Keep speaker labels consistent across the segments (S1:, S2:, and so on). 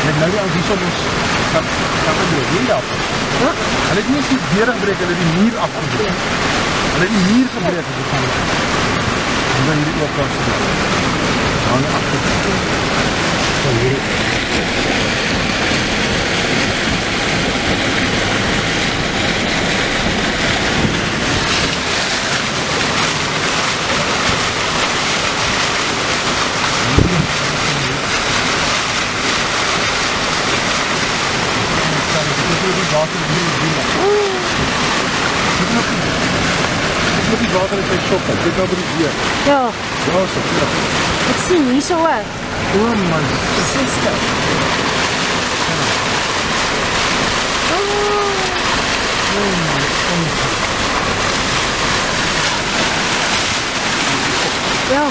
S1: Net nou die ouens hier soms gaan doen, hier af. Hulle het nie eens die deur gebreek, hulle het die muur afgebreek. Hulle het die muur gebreek as dit gaan. En dan hierdie oopkant gebreek. Dan agter. So hierdie. Water hier in die Dit die water in sy shop, dit nou by die deur.
S2: Ja.
S1: Ja, so.
S2: Ek sien hier so ook.
S1: O my sister.
S2: Ja.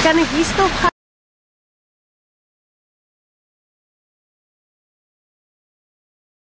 S2: Kan ik hier stop gaan?